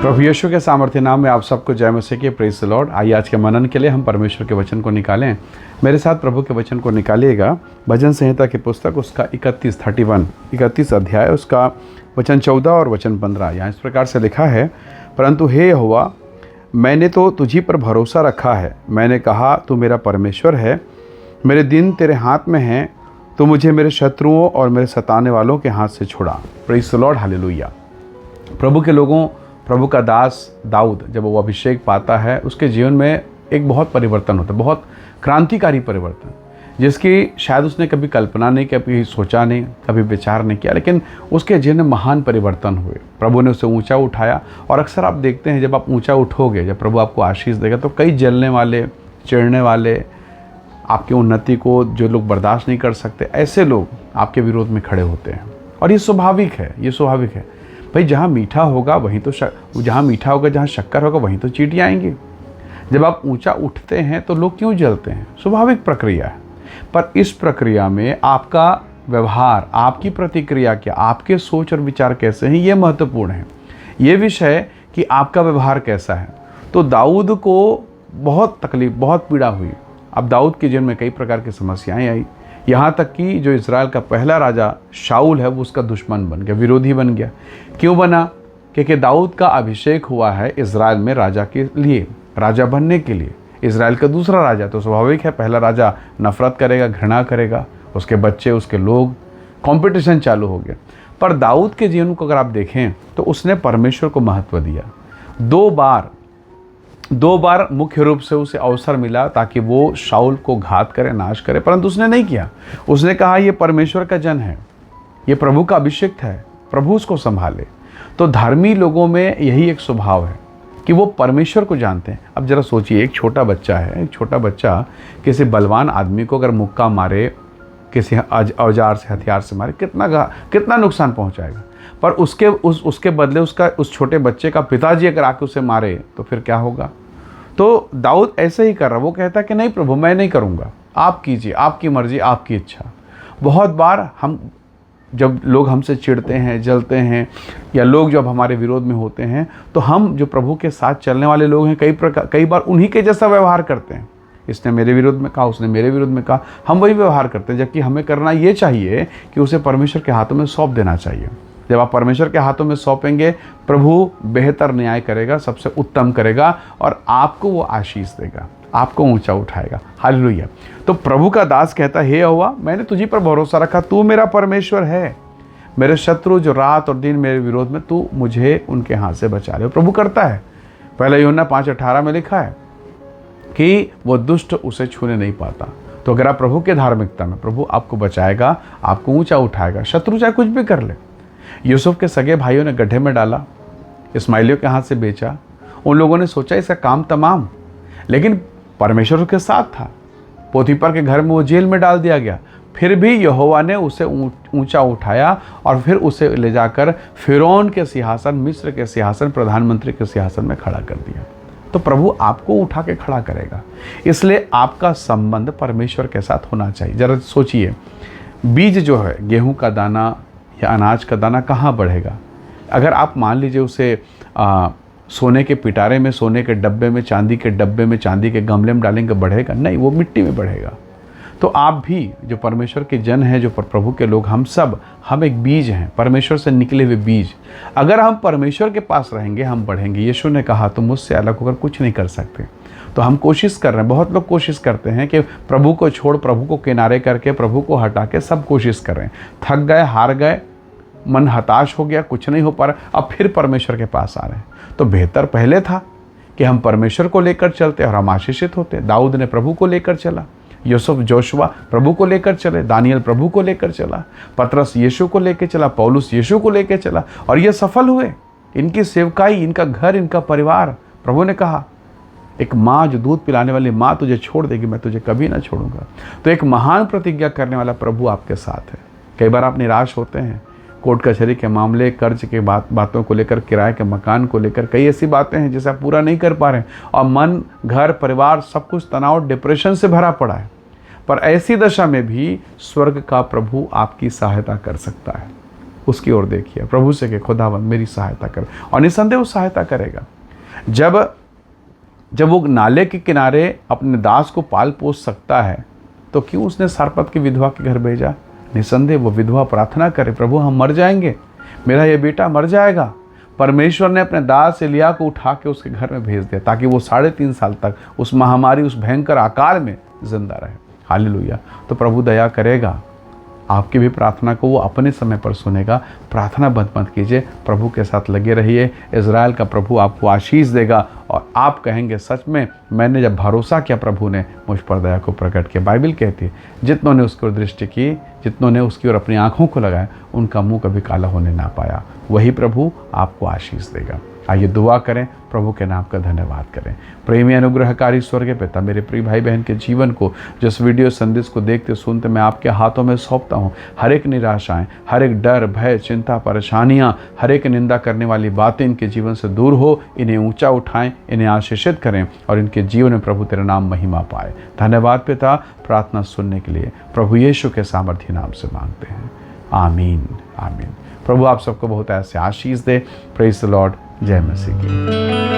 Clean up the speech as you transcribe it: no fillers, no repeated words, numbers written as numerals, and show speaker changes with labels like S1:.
S1: प्रभु यीशु के सामर्थ्य नाम में आप सबको जय मसीह की प्रेज द लॉर्ड। आइए आज के मनन के लिए हम परमेश्वर के वचन को निकालें। मेरे साथ प्रभु के वचन को निकालिएगा। भजन संहिता की पुस्तक उसका 31 अध्याय उसका वचन 14 और वचन 15। यहाँ इस प्रकार से लिखा है, परंतु हे यहोवा, मैंने तो तुझी पर भरोसा रखा है। मैंने कहा तू मेरा परमेश्वर है, मेरे दिन तेरे हाथ में हैं, तो मुझे मेरे शत्रुओं और मेरे सताने वालों के हाथ से छुड़ा। Praise the lord, hallelujah. प्रभु के लोगों, प्रभु का दास दाऊद जब वो अभिषेक पाता है, उसके जीवन में एक बहुत परिवर्तन होता है, बहुत क्रांतिकारी परिवर्तन, जिसकी शायद उसने कभी कल्पना नहीं की, कभी सोचा नहीं, कभी विचार नहीं किया, लेकिन उसके जीवन में महान परिवर्तन हुए। प्रभु ने उसे ऊंचा उठाया। और अक्सर आप देखते हैं, जब आप ऊंचा उठोगे, जब प्रभु आपको आशीष देगा, तो कई जलने वाले, चिढ़ने वाले, आपकी उन्नति को जो लोग बर्दाश्त नहीं कर सकते, ऐसे लोग आपके विरोध में खड़े होते हैं। और ये स्वाभाविक है, ये स्वाभाविक है भाई। जहाँ मीठा होगा वहीं तो जहाँ मीठा होगा, जहाँ शक्कर होगा वहीं तो चींटियाँ आएंगी। जब आप ऊंचा उठते हैं तो लोग क्यों जलते हैं? स्वाभाविक प्रक्रिया है। पर इस प्रक्रिया में आपका व्यवहार, आपकी प्रतिक्रिया क्या, आपके सोच और विचार कैसे हैं, ये महत्वपूर्ण है। ये विषय कि आपका व्यवहार कैसा है। तो दाऊद को बहुत तकलीफ, बहुत पीड़ा हुई। अब दाऊद के जीवन में कई प्रकार की समस्याएं आई, यहाँ तक कि जो इज़राइल का पहला राजा शाऊल है, वो उसका दुश्मन बन गया, विरोधी बन गया। क्यों बना? क्योंकि दाऊद का अभिषेक हुआ है इज़राइल में राजा के लिए, राजा बनने के लिए। इज़राइल का दूसरा राजा, तो स्वाभाविक है पहला राजा नफरत करेगा, घृणा करेगा, उसके बच्चे, उसके लोग, कंपटीशन चालू हो गया। पर दाऊद के जीवन को अगर आप देखें तो उसने परमेश्वर को महत्व दिया। दो बार मुख्य रूप से उसे अवसर मिला ताकि वो शाऊल को घात करे, नाश करे, परंतु उसने नहीं किया। उसने कहा ये परमेश्वर का जन है, ये प्रभु का अभिषिक्त है, प्रभु उसको संभाले। तो धर्मी लोगों में यही एक स्वभाव है कि वो परमेश्वर को जानते हैं। अब जरा सोचिए, एक छोटा बच्चा है, एक छोटा बच्चा किसी बलवान आदमी को अगर मुक्का मारे, किसी औजार से, हथियार से मारे, कितना नुकसान पहुंचाएगा। पर उसके बदले उस छोटे बच्चे का पिताजी अगर आके उसे मारे तो फिर क्या होगा? तो दाऊद ऐसे ही कर रहा। वो कहता कि नहीं प्रभु, मैं नहीं करूँगा, आप कीजिए, आपकी मर्जी, आपकी इच्छा। बहुत बार जब लोग हमसे चिढ़ते हैं, जलते हैं, या लोग जब हमारे विरोध में होते हैं, तो हम जो प्रभु के साथ चलने वाले लोग हैं, कई बार उन्हीं के जैसा व्यवहार करते हैं। इसने मेरे विरोध में कहा, उसने मेरे विरोध में कहा, हम वही व्यवहार करते हैं। जबकि हमें करना ये चाहिए कि उसे परमेश्वर के हाथों में सौंप देना चाहिए। जब आप परमेश्वर के हाथों में सौंपेंगे, प्रभु बेहतर न्याय करेगा, सबसे उत्तम करेगा, और आपको वो आशीष देगा, आपको ऊंचा उठाएगा। हालेलुया। तो प्रभु का दास कहता है, हे यहोवा, मैंने तुझी पर भरोसा रखा, तू मेरा परमेश्वर है। मेरे शत्रु जो रात और दिन मेरे विरोध में, तू मुझे उनके हाथ से बचा ले। प्रभु करता है। पहले यूहन्ना 5:18 में लिखा है कि वो दुष्ट उसे छूने नहीं पाता। तो अगर आप प्रभु के धार्मिकता में, प्रभु आपको बचाएगा, आपको ऊंचा उठाएगा। शत्रु चाहे कुछ भी कर ले। यूसुफ के सगे भाइयों ने गड्ढे में डाला, इस्माइलियों के हाथ से बेचा। उन लोगों ने सोचा इसका काम तमाम, लेकिन परमेश्वर के साथ था। पोतीपर के घर में वो जेल में डाल दिया गया, फिर भी यहोवा ने उसे ऊंचा उठाया और फिर उसे ले जाकर फिरौन के सिंहासन, मिस्र के सिंहासन, प्रधानमंत्री के सिंहासन में खड़ा कर दिया। तो प्रभु आपको उठा के खड़ा करेगा। इसलिए आपका संबंध परमेश्वर के साथ होना चाहिए। जरा सोचिए, बीज जो है, गेहूं का दाना या अनाज का दाना कहाँ बढ़ेगा? अगर आप मान लीजिए उसे सोने के पिटारे में, सोने के डब्बे में, चांदी के डब्बे में, चांदी के गमले में डालेंगे, बढ़ेगा? नहीं, वो मिट्टी में बढ़ेगा। तो आप भी जो परमेश्वर के जन हैं, जो प्रभु के लोग, हम एक बीज हैं, परमेश्वर से निकले हुए बीज। अगर हम परमेश्वर के पास रहेंगे, हम बढ़ेंगे। यीशु ने कहा तुम मुझसे अलग होकर कुछ नहीं कर सकते। तो हम कोशिश कर रहे हैं, बहुत लोग कोशिश करते हैं कि प्रभु को छोड़, प्रभु को किनारे करके, प्रभु को हटा के सब कोशिश कर रहे हैं। थक गए, हार गए, मन हताश हो गया, कुछ नहीं हो पा रहा, अब फिर परमेश्वर के पास आ रहे हैं। तो बेहतर पहले था कि हम परमेश्वर को लेकर चलते और हम आशीषित होते। दाऊद ने प्रभु को लेकर चला, यूसुफ, जोशुआ प्रभु को लेकर चले, दानियल प्रभु को लेकर चला, पतरस यीशु को लेकर चला, पौलुस यीशु को लेकर चला, और ये सफल हुए। इनकी सेवकाई, इनका घर, इनका परिवार, प्रभु ने कहा एक माँ जो दूध पिलाने वाली माँ तुझे छोड़ देगी, मैं तुझे कभी ना छोड़ूंगा। तो एक महान प्रतिज्ञा करने वाला प्रभु आपके साथ है। कई बार आप निराश होते हैं, कोर्ट कचहरी के मामले, कर्ज के बातों को लेकर, किराए के मकान को लेकर, कई ऐसी बातें हैं जिसे आप पूरा नहीं कर पा रहे हैं, और मन, घर, परिवार सब कुछ तनाव, डिप्रेशन से भरा पड़ा है। पर ऐसी दशा में भी स्वर्ग का प्रभु आपकी सहायता कर सकता है। उसकी ओर देखिए, प्रभु से कि खुदावंद मेरी सहायता कर, और निसंदेह वो सहायता करेगा। जब वो नाले के किनारे अपने दास को पाल पोस सकता है तो क्यों उसने सारपत की विधवा के घर भेजा? निसंदेह वो विधवा प्रार्थना करे, प्रभु हम मर जाएंगे, मेरा ये बेटा मर जाएगा। परमेश्वर ने अपने दास एलिया को उठा के उसके घर में भेज दिया ताकि वो 3.5 साल तक उस महामारी, उस भयंकर अकाल में जिंदा रहे। हालेलुया। तो प्रभु दया करेगा, आपकी भी प्रार्थना को वो अपने समय पर सुनेगा। प्रार्थना बंद मत कीजिए, प्रभु के साथ लगे रहिए। इज़राइल का प्रभु आपको आशीष देगा और आप कहेंगे सच में मैंने जब भरोसा किया प्रभु ने मुझ पर दया को प्रकट किया। बाइबल कहती है जितनों ने उसकी ओर दृष्टि की, जितनों ने उसकी ओर अपनी आँखों को लगाया, उनका मुँह कभी काला होने ना पाया। वही प्रभु आपको आशीष देगा। आइए दुआ करें, प्रभु के नाम का धन्यवाद करें। प्रेमी अनुग्रहकारी स्वर्गीय पिता, मेरे प्रिय भाई बहन के जीवन को, जिस वीडियो संदेश को देखते सुनते मैं आपके हाथों में सौंपता हूँ। हर एक निराशाएं, हर एक डर, भय, चिंता, परेशानियाँ, हर एक निंदा करने वाली बातें इनके जीवन से दूर हो, इन्हें ऊंचा उठाएं, इन्हें आशीषित करें और इनके जीवन में प्रभु तेरा नाम महिमा पाए। धन्यवाद पिता, प्रार्थना सुनने के लिए प्रभु यीशु के सामर्थ्य नाम से मांगते हैं, आमीन आमीन। प्रभु आप सबको बहुत ऐसे आशीष दे। Praise the lord. जय मसीह की।